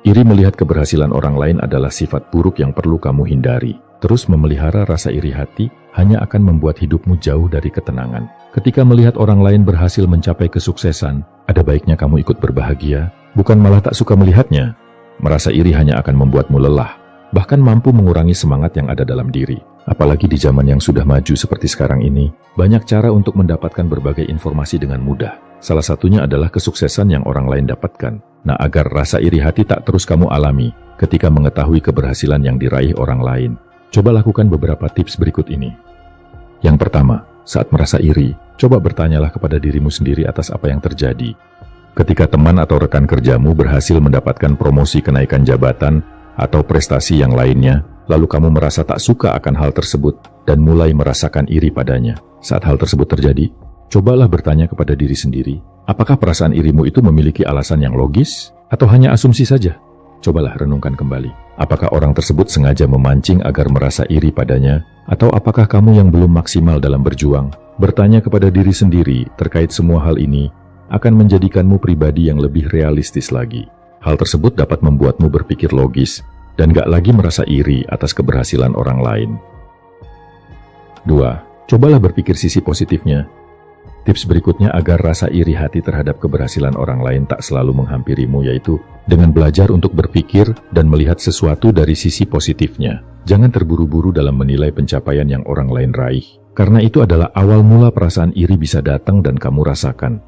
Iri melihat keberhasilan orang lain adalah sifat buruk yang perlu kamu hindari. Terus memelihara rasa iri hati hanya akan membuat hidupmu jauh dari ketenangan. Ketika melihat orang lain berhasil mencapai kesuksesan, ada baiknya kamu ikut berbahagia, bukan malah tak suka melihatnya. Merasa iri hanya akan membuatmu lelah, bahkan mampu mengurangi semangat yang ada dalam diri. Apalagi di zaman yang sudah maju seperti sekarang ini, banyak cara untuk mendapatkan berbagai informasi dengan mudah. Salah satunya adalah kesuksesan yang orang lain dapatkan. Nah, agar rasa iri hati tak terus kamu alami ketika mengetahui keberhasilan yang diraih orang lain, coba lakukan beberapa tips berikut ini. Yang pertama, saat merasa iri, coba bertanyalah kepada dirimu sendiri atas apa yang terjadi. Ketika teman atau rekan kerjamu berhasil mendapatkan promosi, kenaikan jabatan, atau prestasi yang lainnya, lalu kamu merasa tak suka akan hal tersebut dan mulai merasakan iri padanya. Saat hal tersebut terjadi, cobalah bertanya kepada diri sendiri, apakah perasaan irimu itu memiliki alasan yang logis atau hanya asumsi saja? Cobalah renungkan kembali. Apakah orang tersebut sengaja memancing agar merasa iri padanya, atau apakah kamu yang belum maksimal dalam berjuang? Bertanya kepada diri sendiri terkait semua hal ini akan menjadikanmu pribadi yang lebih realistis lagi. Hal tersebut dapat membuatmu berpikir logis dan gak lagi merasa iri atas keberhasilan orang lain. 2. Cobalah berpikir sisi positifnya. Tips berikutnya agar rasa iri hati terhadap keberhasilan orang lain tak selalu menghampirimu, yaitu dengan belajar untuk berpikir dan melihat sesuatu dari sisi positifnya. Jangan terburu-buru dalam menilai pencapaian yang orang lain raih, karena itu adalah awal mula perasaan iri bisa datang dan kamu rasakan.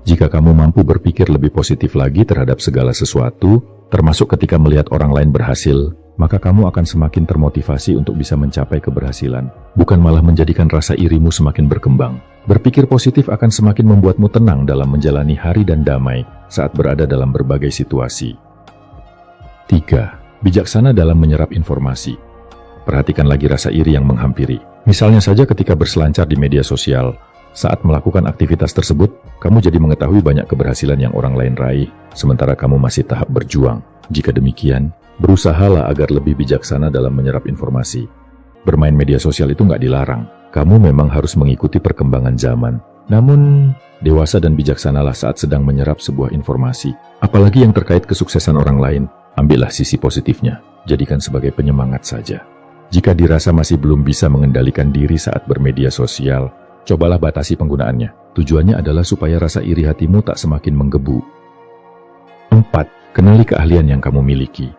Jika kamu mampu berpikir lebih positif lagi terhadap segala sesuatu, termasuk ketika melihat orang lain berhasil, maka kamu akan semakin termotivasi untuk bisa mencapai keberhasilan, bukan malah menjadikan rasa irimu semakin berkembang. Berpikir positif akan semakin membuatmu tenang dalam menjalani hari dan damai saat berada dalam berbagai situasi. 3. Bijaksana dalam menyerap informasi. Perhatikan lagi rasa iri yang menghampiri. Misalnya saja ketika berselancar di media sosial, saat melakukan aktivitas tersebut, kamu jadi mengetahui banyak keberhasilan yang orang lain raih, sementara kamu masih tahap berjuang. Jika demikian, berusahalah agar lebih bijaksana dalam menyerap informasi. Bermain media sosial itu nggak dilarang. Kamu memang harus mengikuti perkembangan zaman. Namun, dewasa dan bijaksanalah saat sedang menyerap sebuah informasi. Apalagi yang terkait kesuksesan orang lain, ambillah sisi positifnya. Jadikan sebagai penyemangat saja. Jika dirasa masih belum bisa mengendalikan diri saat bermedia sosial, cobalah batasi penggunaannya. Tujuannya adalah supaya rasa iri hatimu tak semakin menggebu. 4. Kenali keahlian yang kamu miliki.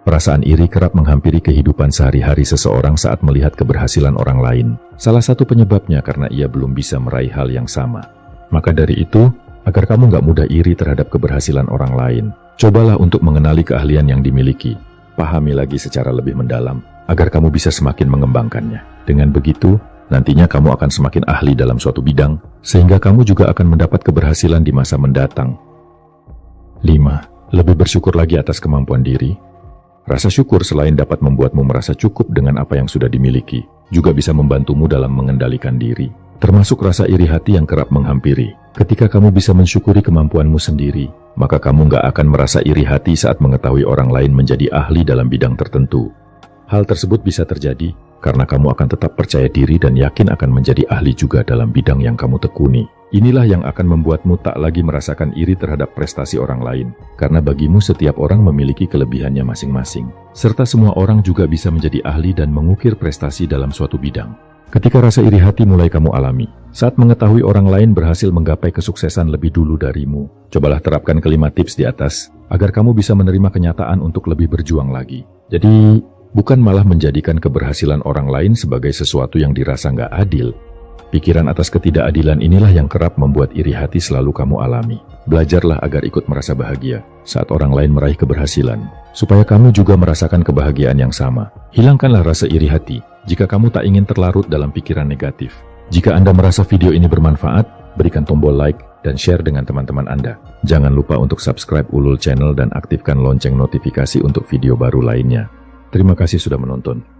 Perasaan iri kerap menghampiri kehidupan sehari-hari seseorang saat melihat keberhasilan orang lain. Salah satu penyebabnya karena ia belum bisa meraih hal yang sama. Maka dari itu, agar kamu gak mudah iri terhadap keberhasilan orang lain, cobalah untuk mengenali keahlian yang dimiliki. Pahami lagi secara lebih mendalam, agar kamu bisa semakin mengembangkannya. Dengan begitu, nantinya kamu akan semakin ahli dalam suatu bidang, sehingga kamu juga akan mendapat keberhasilan di masa mendatang. 5. Lebih bersyukur lagi atas kemampuan diri. Rasa syukur selain dapat membuatmu merasa cukup dengan apa yang sudah dimiliki, juga bisa membantumu dalam mengendalikan diri, termasuk rasa iri hati yang kerap menghampiri. Ketika kamu bisa mensyukuri kemampuanmu sendiri, maka kamu gak akan merasa iri hati saat mengetahui orang lain menjadi ahli dalam bidang tertentu. Hal tersebut bisa terjadi karena kamu akan tetap percaya diri dan yakin akan menjadi ahli juga dalam bidang yang kamu tekuni. Inilah yang akan membuatmu tak lagi merasakan iri terhadap prestasi orang lain, karena bagimu setiap orang memiliki kelebihannya masing-masing, serta semua orang juga bisa menjadi ahli dan mengukir prestasi dalam suatu bidang. Ketika rasa iri hati mulai kamu alami, saat mengetahui orang lain berhasil menggapai kesuksesan lebih dulu darimu, cobalah terapkan kelima tips di atas, agar kamu bisa menerima kenyataan untuk lebih berjuang lagi. Jadi, bukan malah menjadikan keberhasilan orang lain sebagai sesuatu yang dirasa nggak adil. Pikiran atas ketidakadilan inilah yang kerap membuat iri hati selalu kamu alami. Belajarlah agar ikut merasa bahagia saat orang lain meraih keberhasilan, supaya kamu juga merasakan kebahagiaan yang sama. Hilangkanlah rasa iri hati jika kamu tak ingin terlarut dalam pikiran negatif. Jika Anda merasa video ini bermanfaat, berikan tombol like dan share dengan teman-teman Anda. Jangan lupa untuk subscribe Ulul Channel dan aktifkan lonceng notifikasi untuk video baru lainnya. Terima kasih sudah menonton.